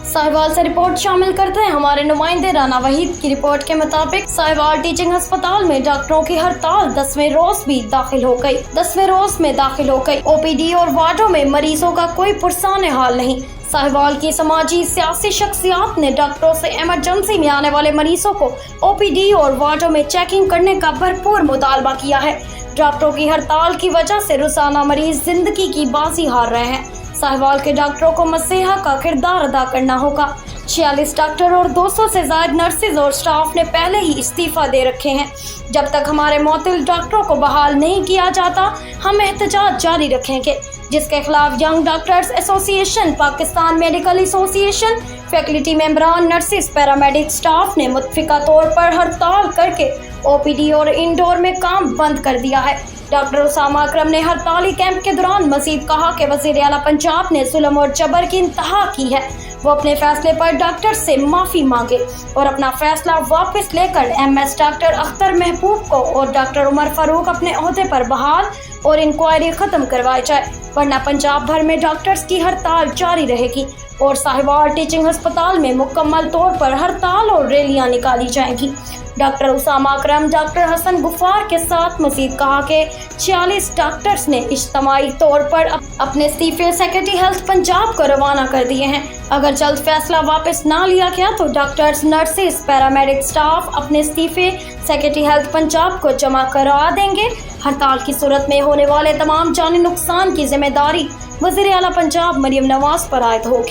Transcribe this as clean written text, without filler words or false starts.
साहिवाल से रिपोर्ट शामिल करते हैं हमारे नुमाइंदे राना वहीद की रिपोर्ट के मुताबिक साहिवाल टीचिंग अस्पताल में डॉक्टरों की हड़ताल 10वें रोज भी दाखिल हो गई। 10वें रोज में दाखिल हो गई। ओपीडी और वार्डों में मरीजों का कोई पुरसान हाल नहीं। साहिवाल की समाजी सियासी शख्सियात ने डॉक्टरों से इमरजेंसी में आने वाले मरीजों को ओपीडी और वार्डों में चेकिंग करने का भरपूर मुतालबा किया है। डॉक्टरों की हड़ताल की वजह से रोजाना मरीज जिंदगी की बाजी हार रहे हैं। साहिवाल के डॉक्टरों को मसीहा का किरदार अदा करना होगा। 46 डॉक्टर और 200 से ज्यादा नर्सेज और स्टाफ ने पहले ही इस्तीफा दे रखे हैं। जब तक हमारे मुअत्तिल डॉक्टरों को बहाल नहीं किया जाता, हम एहतजाज जारी रखेंगे, जिसके खिलाफ young doctors association, Pakistan medical association, faculty मेंबरान, नर्सेज, पैरामेडिक स्टाफ ने मुत्तफिका तौर पर हड़ताल करके ओपीडी और इंडोर में काम बंद कर दिया है। डॉक्टर उसामा अकरम ने हड़ताली कैंप के दौरान मजीद कहा कि वज़ीर आला पंजाब ने जुल्म और जबर की इंतहा की है। वो अपने फैसले पर डॉक्टर से माफ़ी मांगे और अपना फैसला वापस लेकर MS डॉक्टर अख्तर महबूब को और डॉक्टर उमर फारूक अपने ओहदे पर बहाल और इंक्वायरी ख़त्म करवाई जाए, वरना पंजाब भर में डॉक्टर्स की हड़ताल जारी रहेगी और साहिवाल टीचिंग अस्पताल में मुकम्मल तौर पर हड़ताल और रैलियां निकाली जाएंगी। डॉक्टर उसामा अकरम डॉक्टर हसन गुफार के साथ मजीद कहा कि 46 डॉक्टर्स ने इज्तिमाई तौर पर अपने इस्तीफे सेक्रेटरी हेल्थ पंजाब को रवाना कर दिए हैं। अगर जल्द फैसला वापस ना लिया गया तो डॉक्टर्स, नर्सेज, पैरामेडिक स्टाफ अपने इस्तीफे सेक्रेटरी हेल्थ पंजाब को जमा करवा देंगे। हड़ताल की सूरत में होने वाले तमाम जानी नुकसान की जिम्मेदारी वज़ीर आला पंजाब मरियम नवाज पर आयद होगी।